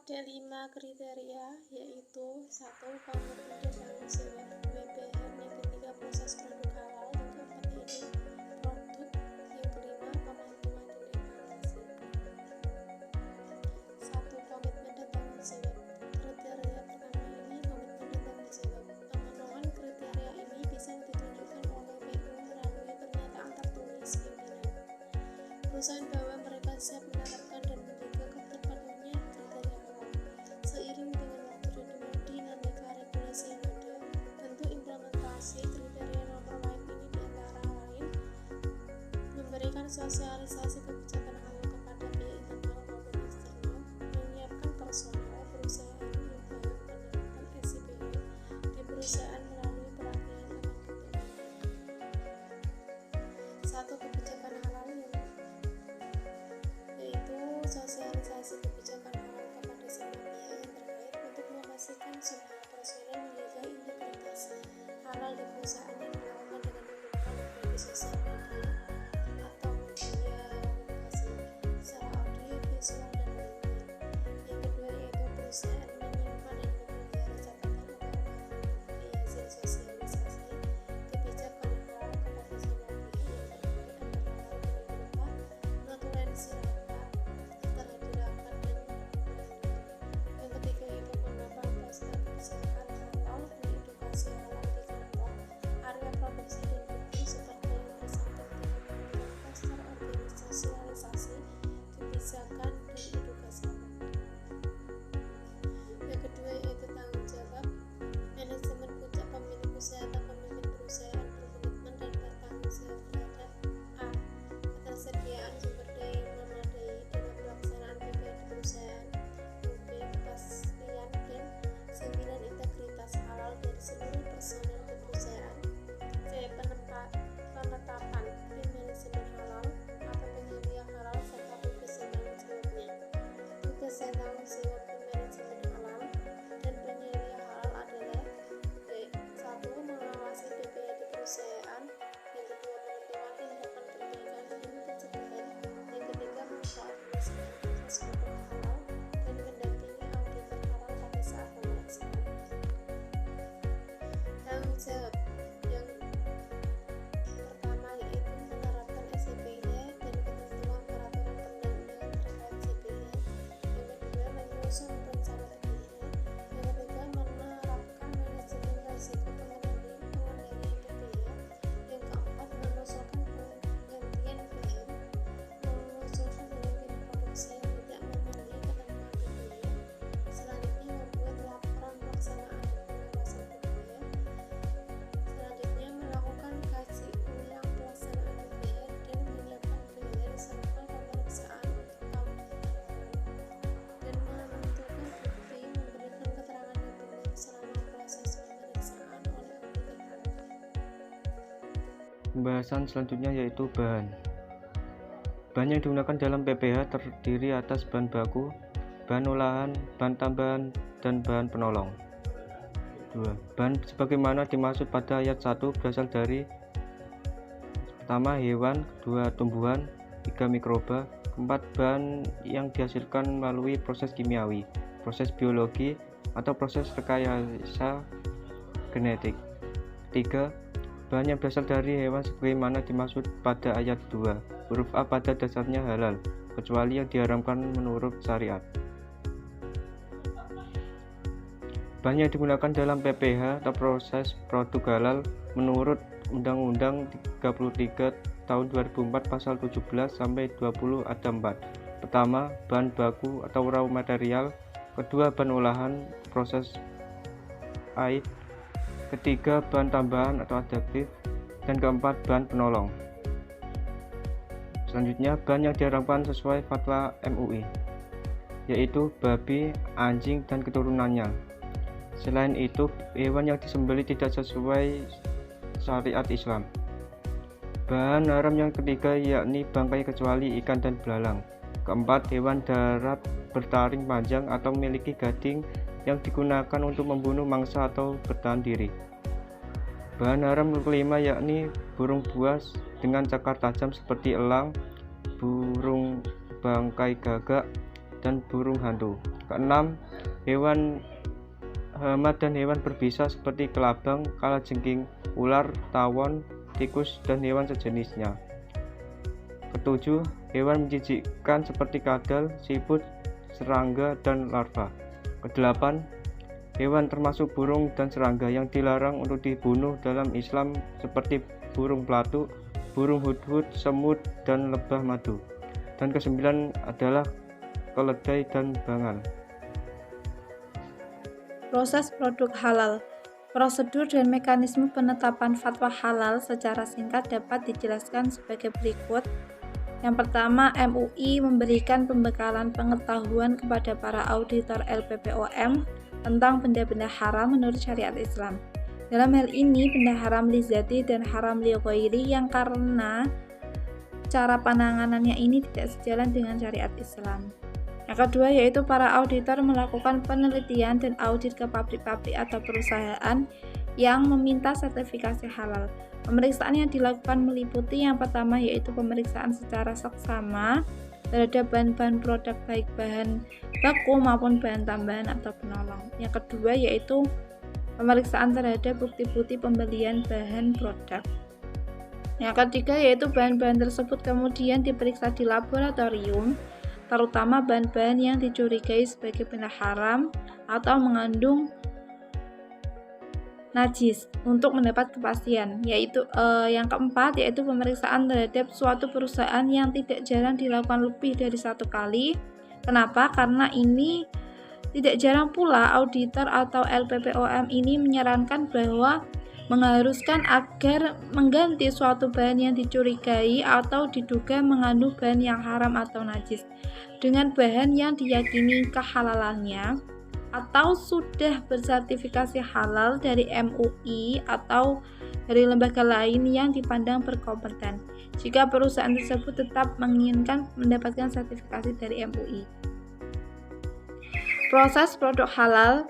Ada 5 kriteria, yaitu 1. Komitmen dan tanggung jawab BPH, yang ketiga proses produk halal, yang keempat yaitu produk, yang kelima pemantauan dan evaluasi. 1. Komitmen dan tanggung jawab. Kriteria pertama ini komitmen dan tanggung jawab. Pemenuhan kriteria ini bisa ditunjukkan oleh PU melalui pernyataan tertulis pimpinan perusahaan bahwa mereka siap menerapkan dan menjaga terpenuhnya kriteria halal. Seiring dengan waktu dan dinamika regulasi yang ada, tentu implementasi kriteria nomor lain ini diantara lain memberikan sosialisasi kebijakan halal kepada pihak internal maupun eksternal, menyiapkan personel perusahaan yang dalam penerapan SIPH di perusahaan melalui pelatihan akan BPH. 1. Kebijakan halal yaitu sosialisasi kebijakan halal kepada semua pihak yang terkait untuk memastikan semua personel menjaga integritas halal di perusahaan yang dilakukan dengan menggunakan media sosial media atau media komunikasi secara audio, visual, dan lainnya. Yang kedua yaitu perusahaan menyimpan dan memelihara catatan atau bukti hasil sosialisasi kebijakan halal kepada semua pihak yang terkait, antara lain berupa notulensi rapat, terhadir rapat, dan lainnya. Yang ketiga yaitu penerapan pesta kebijakan halal dan edukasi halal di kantor, area produksi dan bukti, seperti yang disampaikan dengan poster organisasi sosialisasi kebijakan dan edukasi halal. Yang kedua yaitu tanggung jawab. Manajemen puncak pemilik usaha atau pemimpin perusahaan berkomitmen dan bertanggung jawab terhadap a. ketersediaan sumber daya yang memadai dalam pelaksanaan BPH di perusahaan, b. kepastian dan jaminan integritas halal dari seluruh personel di perusahaan, c. penetapan tim manajemen halal atau penyelia halal serta tugas dan tanggung jawabnya. Tugas dan tanggung jawab tim manajemen halal dan penyelia halal adalah b. 1. Mengawasi BPH di perusahaan, yang kedua menentukan tindakan perbaikan dan pencegahan, yang ketiga mengkoordinasikan proses produk halal dan mendampingi auditor halal pada saat pemeriksaan. Tanggung jawab yang pertama yaitu menerapkan SIPH dan ketentuan peraturan perundang-undangan terkait SIPH, yang kedua menyusun rencana BPH, yang ketiga menerapkan manajemen risiko pengendalian BPH, yang keempat mengusulkan penggantian PM, mengusulkan pemimpin produksi yang tidak memenuhi ketentuan BPH, selanjutnya membuat laporan pelaksanaan dan pengawasan BPH, selanjutnya melakukan kaji ulang pelaksanaan BPH dan menyiapkan gelar serta pemeriksaan untuk kaum dan menentukan bukti memberikan keterangan yang benar selama proses pemeriksaan oleh auditor halal. Pembahasan selanjutnya yaitu bahan. Bahan yang digunakan dalam PPH terdiri atas bahan baku, bahan olahan, bahan tambahan, dan bahan penolong. 2. Bahan sebagaimana dimaksud pada ayat 1 berasal dari pertama hewan, 2 tumbuhan, 3 mikroba, 4 bahan yang dihasilkan melalui proses kimiawi, proses biologi, atau proses rekayasa genetik. 3. Bahan yang berasal dari hewan sebagaimana dimaksud pada ayat 2. Huruf A pada dasarnya halal, kecuali yang diharamkan menurut syariat. Bahan yang digunakan dalam PPH atau proses produk halal menurut Undang-Undang 33 tahun 2004 pasal 17 sampai 20 ada 4. Pertama, bahan baku atau raw material, kedua bahan olahan proses aid, ketiga bahan tambahan atau adaptif, dan keempat bahan penolong. Selanjutnya bahan yang diharamkan sesuai fatwa MUI, yaitu babi, anjing, dan keturunannya. Selain itu, hewan yang disembelih tidak sesuai syariat Islam. Bahan haram yang ketiga yakni bangkai kecuali ikan dan belalang. Keempat, hewan darat bertaring panjang atau memiliki gading yang digunakan untuk membunuh mangsa atau bertahan diri. Bahan haram kelima yakni burung buas dengan cakar tajam seperti elang, burung bangkai gagak, dan burung hantu. Keenam, hewan hama dan hewan berbisa seperti kelabang, kalajengking, ular, tawon, tikus, dan hewan sejenisnya. Ketujuh, hewan menjijikkan seperti kadal, siput, serangga, dan larva. Kedelapan, hewan termasuk burung dan serangga yang dilarang untuk dibunuh dalam Islam seperti burung pelatuk, burung hudhud, semut, dan lebah madu. Dan kesembilan adalah keledai dan bangal. Proses produk halal. Prosedur dan mekanisme penetapan fatwa halal secara singkat dapat dijelaskan sebagai berikut. Yang pertama, MUI memberikan pembekalan pengetahuan kepada para auditor LPPOM tentang benda-benda haram menurut syariat Islam. Dalam hal ini, benda haram li zati dan haram li ghairi yang karena cara penanganannya ini tidak sejalan dengan syariat Islam. Yang kedua yaitu para auditor melakukan penelitian dan audit ke pabrik-pabrik atau perusahaan yang meminta sertifikasi halal. Pemeriksaan yang dilakukan meliputi yang pertama yaitu pemeriksaan secara seksama terhadap bahan-bahan produk baik bahan baku maupun bahan tambahan atau penolong. Yang kedua yaitu pemeriksaan terhadap bukti-bukti pembelian bahan produk. Yang ketiga yaitu bahan-bahan tersebut kemudian diperiksa di laboratorium, terutama bahan-bahan yang dicurigai sebagai benda haram atau mengandung najis untuk mendapat kepastian. Yang keempat yaitu pemeriksaan terhadap suatu perusahaan yang tidak jarang dilakukan lebih dari satu kali. Kenapa? Karena ini tidak jarang pula auditor atau LPPOM ini menyarankan bahwa mengharuskan agar mengganti suatu bahan yang dicurigai atau diduga mengandung bahan yang haram atau najis dengan bahan yang diyakini kehalalannya atau sudah bersertifikasi halal dari MUI atau dari lembaga lain yang dipandang berkompeten jika perusahaan tersebut tetap menginginkan mendapatkan sertifikasi dari MUI. Proses produk halal.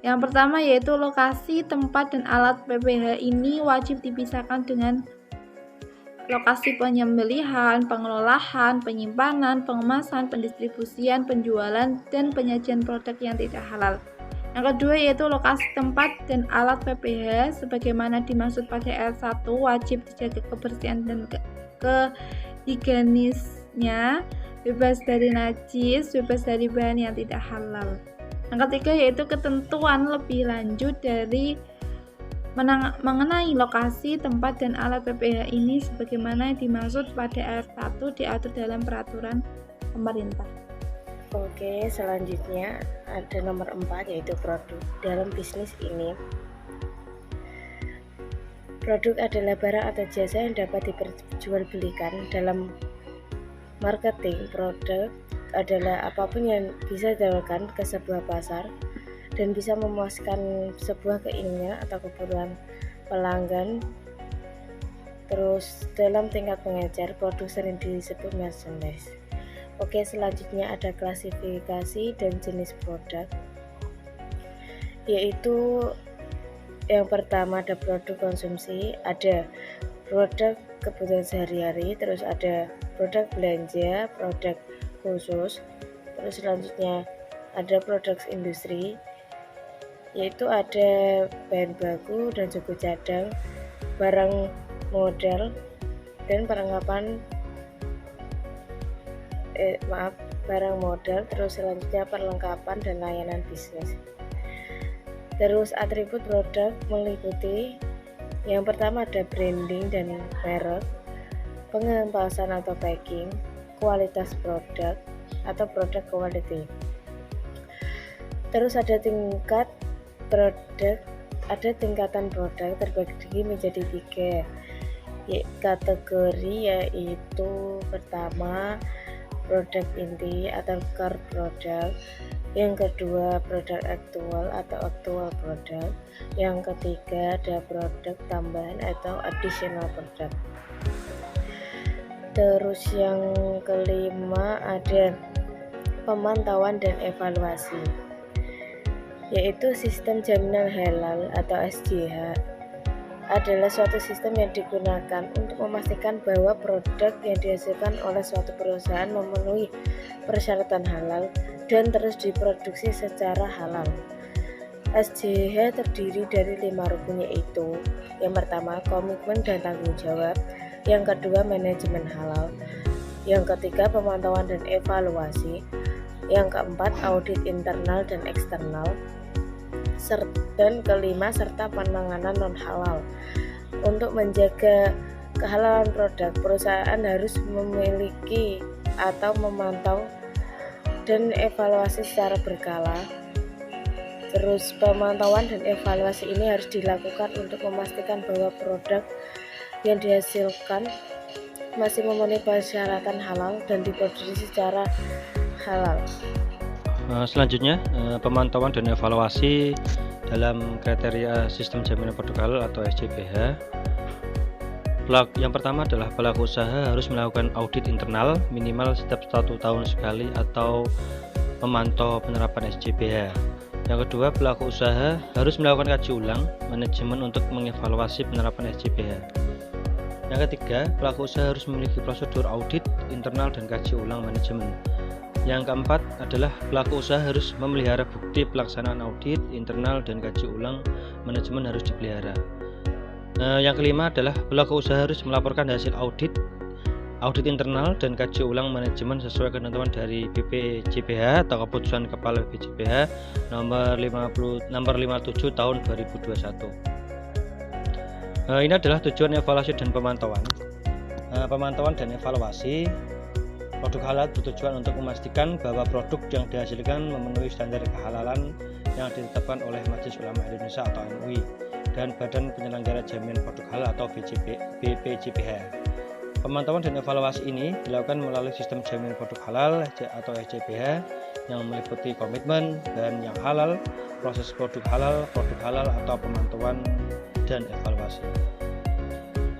Yang pertama yaitu lokasi, tempat, dan alat PPH ini wajib dipisahkan dengan lokasi penyembelihan, pengelolaan, penyimpanan, pengemasan, pendistribusian, penjualan, dan penyajian produk yang tidak halal. Yang kedua yaitu lokasi, tempat, dan alat PPH sebagaimana dimaksud pada ayat 1 wajib dijaga kebersihan dan kehigienisnya, bebas dari najis, bebas dari bahan yang tidak halal. Yang ketiga yaitu ketentuan lebih lanjut dari mengenai lokasi, tempat, dan alat PPH ini sebagaimana dimaksud pada ayat 1 diatur dalam peraturan pemerintah. Oke, selanjutnya ada nomor 4 yaitu produk. Dalam bisnis ini, produk adalah barang atau jasa yang dapat diperjualbelikan. Dalam marketing, produk adalah apapun yang bisa ditawarkan ke sebuah pasar dan bisa memuaskan sebuah keinginan atau kebutuhan pelanggan. Terus dalam tingkat pengecer, produk sering disebut merchandise. Oke, selanjutnya ada klasifikasi dan jenis produk, yaitu yang pertama ada produk konsumsi, ada produk kebutuhan sehari-hari, terus ada produk belanja, produk khusus, terus selanjutnya ada produk industri, yaitu ada bahan baku dan suku cadang, barang modal, dan perlengkapan barang modal, terus selanjutnya perlengkapan dan layanan bisnis. Terus atribut produk meliputi yang pertama ada branding dan merek, pengemasan atau packing, kualitas produk atau produk quality. Terus ada tingkat produk, ada tingkatan produk terbagi menjadi 3 kategori, yaitu pertama produk inti atau core produk, yang kedua produk aktual atau actual produk, yang ketiga ada produk tambahan atau additional product. Terus yang kelima ada pemantauan dan evaluasi, yaitu sistem jaminan halal atau SJH adalah suatu sistem yang digunakan untuk memastikan bahwa produk yang dihasilkan oleh suatu perusahaan memenuhi persyaratan halal dan terus diproduksi secara halal. SJH terdiri dari 5 rukun, yaitu yang pertama komitmen dan tanggung jawab, yang kedua manajemen halal, yang ketiga pemantauan dan evaluasi, yang keempat audit internal dan eksternal, dan kelima serta penanganan non halal. Untuk menjaga kehalalan produk, perusahaan harus memiliki atau memantau dan evaluasi secara berkala. Terus pemantauan dan evaluasi ini harus dilakukan untuk memastikan bahwa produk yang dihasilkan masih memenuhi persyaratan halal dan diproduksi secara halal. Selanjutnya, pemantauan dan evaluasi dalam kriteria sistem jaminan produk halal atau SJPH. Yang pertama adalah pelaku usaha harus melakukan audit internal minimal setiap 1 tahun sekali atau memantau penerapan SJPH. Yang kedua, pelaku usaha harus melakukan kaji ulang manajemen untuk mengevaluasi penerapan SJPH. Yang ketiga, pelaku usaha harus memiliki prosedur audit internal dan kaji ulang manajemen. Yang keempat adalah pelaku usaha harus memelihara bukti pelaksanaan audit internal dan kaji ulang manajemen harus dipelihara. Yang kelima adalah pelaku usaha harus melaporkan hasil audit internal dan kaji ulang manajemen sesuai ketentuan dari BPJPH atau Keputusan Kepala BPJPH nomor 57 tahun 2021. Ini adalah tujuan evaluasi dan pemantauan. Pemantauan dan evaluasi produk halal bertujuan untuk memastikan bahwa produk yang dihasilkan memenuhi standar kehalalan yang ditetapkan oleh Majelis Ulama Indonesia atau MUI dan Badan Penyelenggara Jaminan Produk Halal atau BPJPH. Pemantauan dan evaluasi ini dilakukan melalui sistem jaminan produk halal atau SJPH yang meliputi komitmen, bahan yang halal, proses produk halal atau pemantauan dan evaluasi.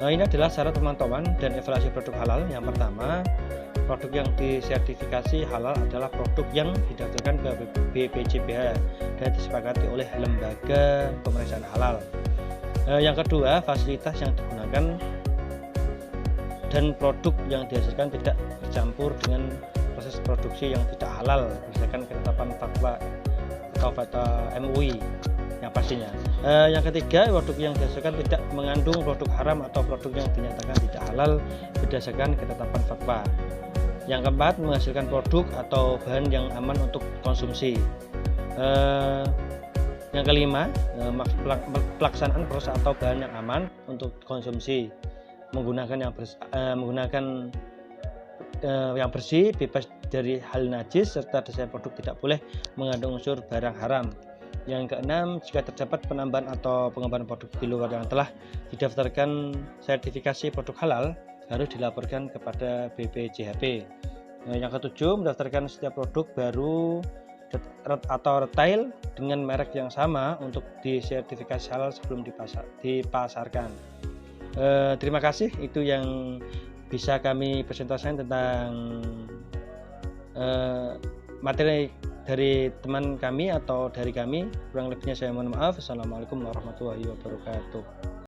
Ini adalah syarat pemantauan dan evaluasi produk halal. Yang pertama, produk yang disertifikasi halal adalah produk yang didaftarkan ke BPJPH dan disepakati oleh lembaga pemeriksaan halal. Yang kedua, fasilitas yang digunakan dan produk yang dihasilkan tidak bercampur dengan proses produksi yang tidak halal berdasarkan ketetapan fatwa atau fatwa MUI yang pastinya. Yang ketiga, produk yang dihasilkan tidak mengandung produk haram atau produk yang dinyatakan tidak halal berdasarkan ketetapan fatwa. Yang keempat, menghasilkan produk atau bahan yang aman untuk konsumsi. Yang kelima, pelaksanaan proses atau bahan yang aman untuk konsumsi, menggunakan yang bersih, bebas dari hal najis, serta desain produk tidak boleh mengandung unsur barang haram. Yang keenam, jika terdapat penambahan atau pengembangan produk di luar yang telah didaftarkan sertifikasi produk halal, harus dilaporkan kepada BPJHP. Yang ketujuh, mendaftarkan setiap produk baru atau retail dengan merek yang sama untuk disertifikasi halal sebelum dipasarkan. Terima kasih, itu yang bisa kami presentasikan tentang materi dari teman kami atau dari kami. Kurang lebihnya saya mohon maaf. Assalamualaikum warahmatullahi wabarakatuh.